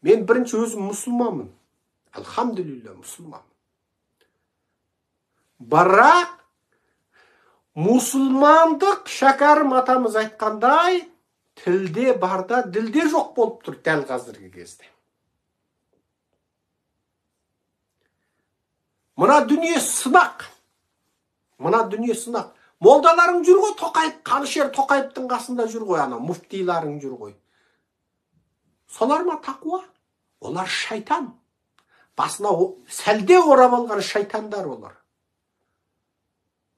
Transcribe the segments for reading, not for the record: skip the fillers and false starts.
Мен бірінші өзім мұсылманмын. Алхамдулилля мұсылманмын. Бірақ мұсылмандық Шәкәрім атамыз айтқандай, тілде барда, ділде жоқ болып тұр дәл қазіргі кезде. Мына дүние сынақ. Молдаларың жүр ғой, Тоқаев, Қанышер Тоқаевтың қасында жүр ғой, ана муфтиларың жүр ғой. Солар ма тақуа? Олар шайтан. Басына сәлде орап алған шайтандар олар.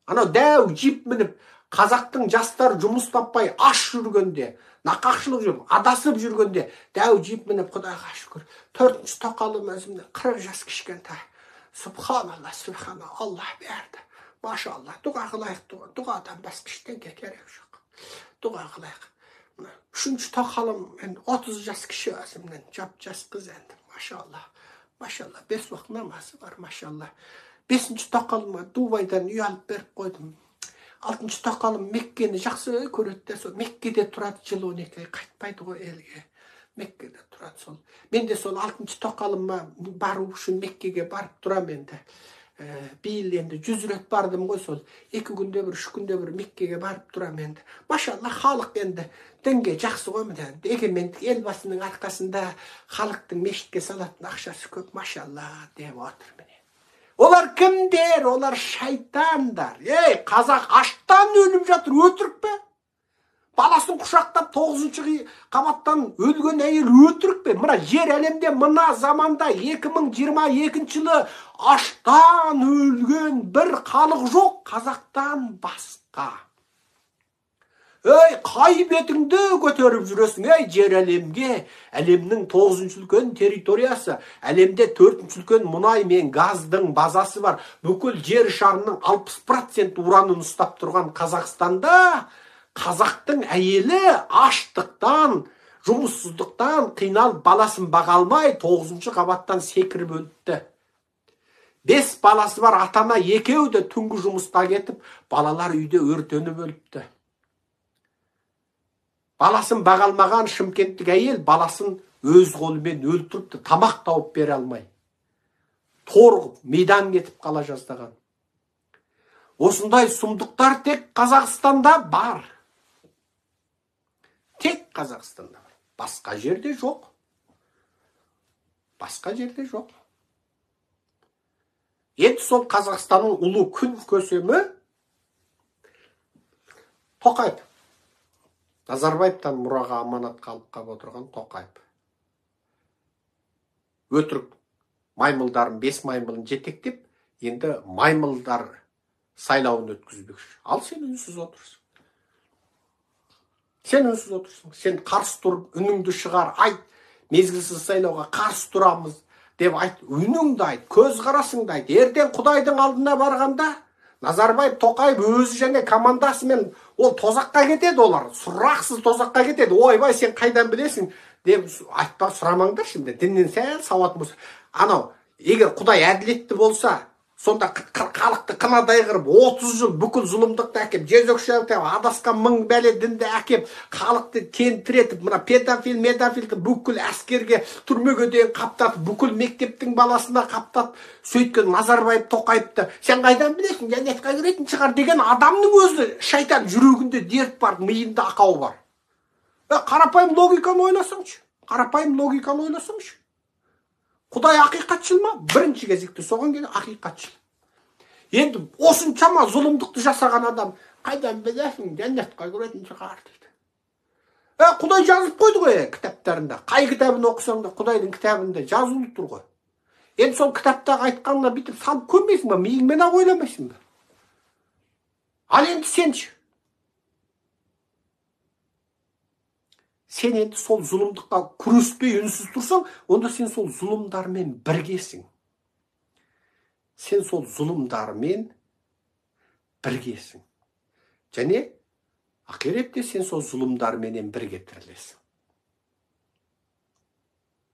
Ана дәу жип мініп, қазақтың жастар жұмыс таппай аш жүргенде, нақақшылық жүріп, адасып жүргенде, дәу жип мініп, Құдайға шүкір, 4-ші тоқалым өзімнен 40 жас кішкентай. Субханалла, Аллах берді. Машалла, дұға қылайық, дұғадан басқа ештеңе керек жоқ. Дұға қылайық. 3-ші тоқалым, мен 30 жас кіші өзімнен, жас қыз енді. Машалла, 5 уақыт намазы бар, машалла. 5-ші тоқалыма Дубайдан үй алып беріп қойдым. 6-ші тоқалым Меккені жақсы көреді, сол Меккеде тұрады, жыл 12 ай қайтпайды ғой елге. Меккеде тұрады сол. Мен де сол 6-ші тоқалыма бару үшін Меккеге барып тұрам енді. Биыл енді 100 рет бардым ғой сол. 2 күнде бір, 3 күнде бір Меккеге барып тұрам енді. Машалла, халық енді дінге жақсы ғой міне. Егемендік елбасының арқасында халықтың мешітке салатын ақшасы көп, машалла деп отыр міне. Олар кімдер? Олар шайтандар. Қазақ аштан өліп жатыр, өтірік пе? Баласын құшақтап 9-ші қабаттан өлген әйел өтірік пе? Мына жер әлемде мына заманда 2022 жылы аштан өлген бір халық жоқ қазақтан басқа. Қай бетіңді көтеріп жүресің, жер әлемге? Әлемнің 9-ші үлкен территориясы, әлемде 4-ші үлкен мұнай мен газдың базасы бар. Бүкіл жер шарының 60% уранын ұстап тұрған Қазақстанда қазақтың әйелі аштықтан, жұмыссыздықтан қиналып баласын баға алмай 9-ші қабаттан секіріп өліпті. 5 баласы бар атана екеуі де түнгі жұмысқа кетіп, балалар үйде өртеніп өліпті. Баласын баға алмаған шымкенттік әйел баласын өз қолымен өлтіріпті, тамақ тауып бере алмай. Торғып, мейдан кетіп қала жаздаған. Осындай сұмдықтар тек Қазақстанда бар. Тек Қазақстанда бар. Басқа жерде жоқ. Енді сол Қазақстанның ұлы күн көсемі Тоқаев. Назарбаевтан мұраға аманат қалып отырған Тоқаев. Өтірік маймылдарын, 5 маймылын жетектеп, енді маймылдар сайлауын өткізбекші. Ал сен үнсіз отырсың. Сен қарсы тұрып, үніңді шығар, айт, мезгілсіз сайлауға қарсы тұрамыз деп айт, үніңді айт, көз қарасыңды айт. Ертең Құдайдың алдына барғанда Назарбаев, Тоқаев өзі және командасымен ол тозаққа кетеді, олар сұрақсыз тозаққа кетеді. Ойбай, сен қайдан білесің деп айтпа, сұрамаңдар şimdi. Діннен сәл сауат болса. Анау, егер Құдай әділетті болса, сонда халықты қынадай қырып, 30 жыл бүкіл зұлымдықты әкеп, жезөкшелікті адасқан 1000 бәле дінді әкеп, халықты тентіретіп, мына медофилді бүкіл әскерге, түрмеге дейін қаптатып, бүкіл мектептің баласына қаптатып, сөйткен Назарбаев, Тоқаевты сен қайдан білесің, жәннатқа кіретін шығар деген адамның өзі шайтан, жүрегінде дерт бар, миында ақау бар. Қарапайым логиканы ойласаңшы. Құдай ақиқатшыл ма? Бірінші кезекте соған келе ақиқатшыл. Енді осыншама зұлымдықты жасаған адам қайдан білесің, жәннатқа кіретін шығар дейді. Құдай жазып қойды ғой кітаптарында. Қай кітабын оқысаң да Құдайдың кітабында жазулы тұр ғой. Енді сол кітаптағы айтқанына бүйтіп салып көрмейсің ба? Миыңмен ақ ойламайсың ба? Ал енді сенші. Сен енді сол зұлымдыққа күреспей үнсіз тұрсаң, онда сен сол зұлымдармен біргесің. Және ақиретте сен сол зұлымдарменен бірге тірілесің.